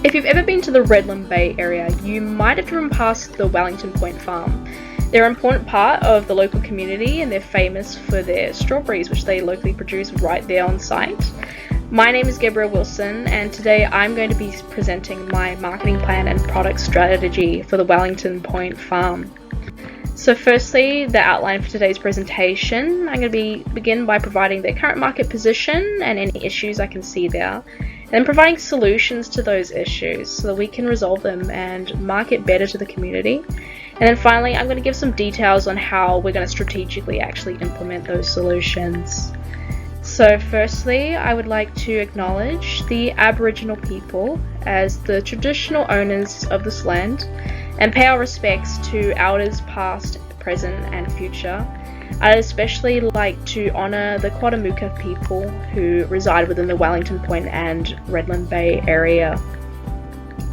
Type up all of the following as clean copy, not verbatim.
If you've ever been to the Redland Bay area, you might have driven past the Wellington Point Farm. They're an important part of the local community and they're famous for their strawberries, which they locally produce right there on site. My name is Gabrielle Wilson and today I'm going to be presenting my marketing plan and product strategy for the Wellington Point Farm. So firstly, the outline for today's presentation. I'm going to begin by providing their current market position and any issues I can see there, and then providing solutions to those issues so that we can resolve them and market better to the community. And then finally, I'm going to give some details on how we're going to strategically actually implement those solutions. So firstly, I would like to acknowledge the Aboriginal people as the traditional owners of this land and pay our respects to elders past, present and future. I'd especially like to honour the Quadamooka people who reside within the Wellington Point and Redland Bay area.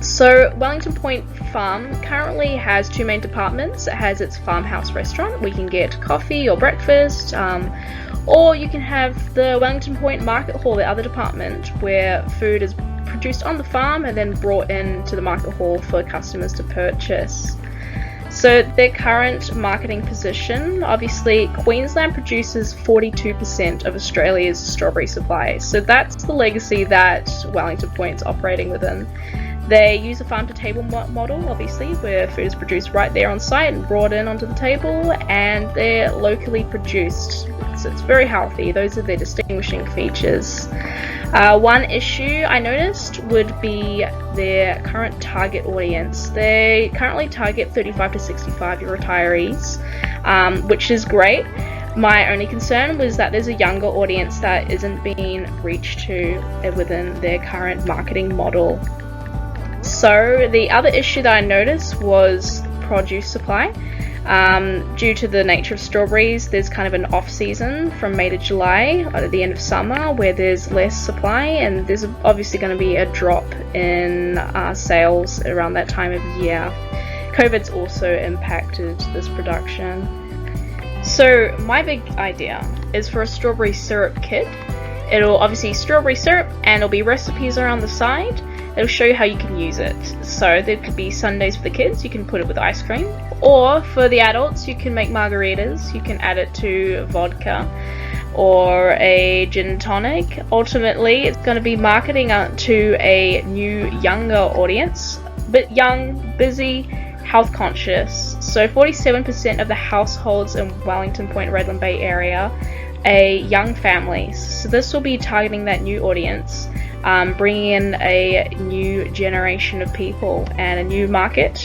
So Wellington Point Farm currently has two main departments. It has its farmhouse restaurant. We can get coffee or breakfast, or you can have the Wellington Point Market Hall, the other department, where food is produced on the farm and then brought into the market hall for customers to purchase. So their current marketing position, obviously Queensland produces 42% of Australia's strawberry supply. So that's the legacy that Wellington Point's operating within. They use a farm to table model, obviously, where food is produced right there on site and brought in onto the table, and they're locally produced. So it's very healthy. Those are their distinguishing features. One issue I noticed would be their current target audience. They currently target 35 to 65-year retirees, which is great. My only concern was that there's a younger audience that isn't being reached to within their current marketing model. So the other issue that I noticed was produce supply. Due to the nature of strawberries, there's kind of an off season from May to July at the end of summer where there's less supply, and there's obviously going to be a drop in sales around that time of year. COVID's also impacted this production. So my big idea is for a strawberry syrup kit. It'll obviously strawberry syrup and there'll be recipes around the side. It'll show you how you can use it. So there could be sundaes for the kids, you can put it with ice cream, or for the adults you can make margaritas, you can add it to vodka or a gin and tonic. Ultimately it's going to be marketing to a new younger audience, but young, busy, health conscious. So 47% of the households in Wellington Point, Redland Bay area are young families. So this will be targeting that new audience. Bringing in a new generation of people and a new market.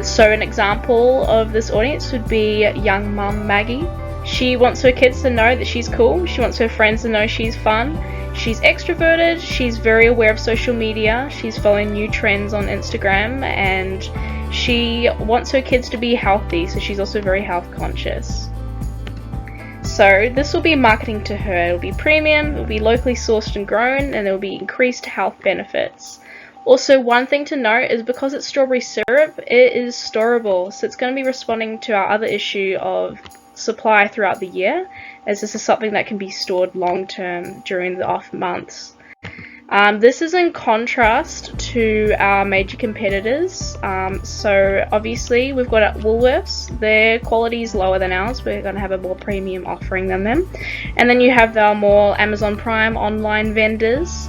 So an example of this audience would be young mum Maggie. She wants her kids to know that she's cool, she wants her friends to know she's fun, she's extroverted, she's very aware of social media, she's following new trends on Instagram, and she wants her kids to be healthy, so she's also very health conscious. So this will be marketing to her. It'll be premium, it'll be locally sourced and grown, and there will be increased health benefits. Also, one thing to note is because it's strawberry syrup, it is storable, so it's going to be responding to our other issue of supply throughout the year, as this is something that can be stored long term during the off months. This is in contrast to our major competitors. So obviously we've got Woolworths, their quality is lower than ours, we're going to have a more premium offering than them. And then you have our more Amazon Prime online vendors,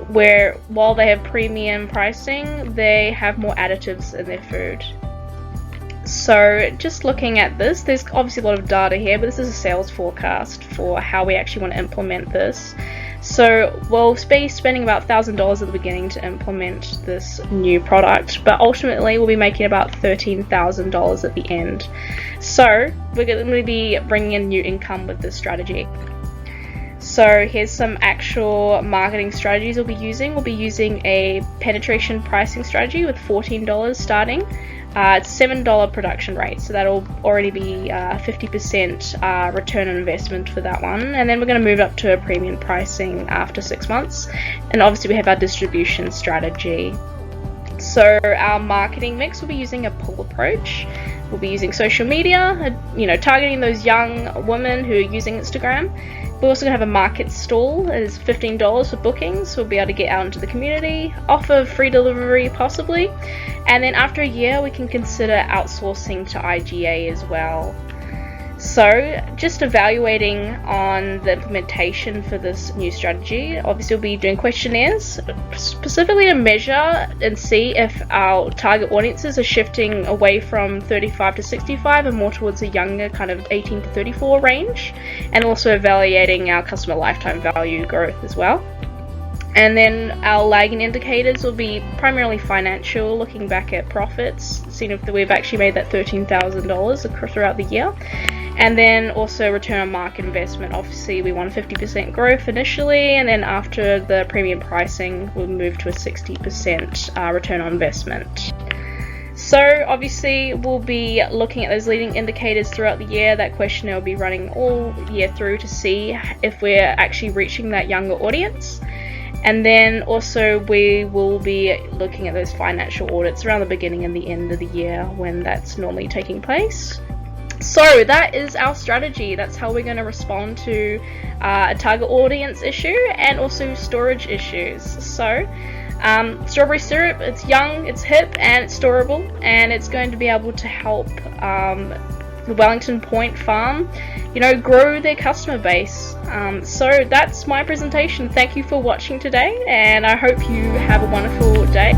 where while they have premium pricing, they have more additives in their food. So just looking at this, there's obviously a lot of data here, but this is a sales forecast for how we actually want to implement this. So we'll be spending about $1,000 at the beginning to implement this new product, but ultimately we'll be making about $13,000 at the end. So we're going to be bringing in new income with this strategy. So here's some actual marketing strategies we'll be using. We'll be using a penetration pricing strategy with $14 starting. It's $7 production rate, so that'll already be 50% return on investment for that one. And then we're going to move up to a premium pricing after 6 months. And obviously we have our distribution strategy. So our marketing mix will be using a pull approach. We'll be using social media, targeting those young women who are using Instagram. We're also going to have a market stall. It's $15 for bookings. We'll be able to get out into the community, offer free delivery possibly, and then after a year we can consider outsourcing to IGA as well. So just evaluating on the implementation for this new strategy. Obviously we'll be doing questionnaires specifically to measure and see if our target audiences are shifting away from 35 to 65 and more towards a younger kind of 18 to 34 range, and also evaluating our customer lifetime value growth as well. And then our lagging indicators will be primarily financial, looking back at profits, seeing if we've actually made that $13,000 throughout the year. And then also return on market investment. Obviously we want 50% growth initially, and then after the premium pricing we'll move to a 60% return on investment. So obviously we'll be looking at those leading indicators throughout the year. That questionnaire will be running all year through to see if we're actually reaching that younger audience. And then also we will be looking at those financial audits around the beginning and the end of the year when that's normally taking place. So that is our strategy. That's how we're going to respond to a target audience issue and also storage issues. So strawberry syrup, it's young, it's hip, and it's storable, and it's going to be able to help the Wellington Point Farm, grow their customer base. So that's my presentation. Thank you for watching today, and I hope you have a wonderful day.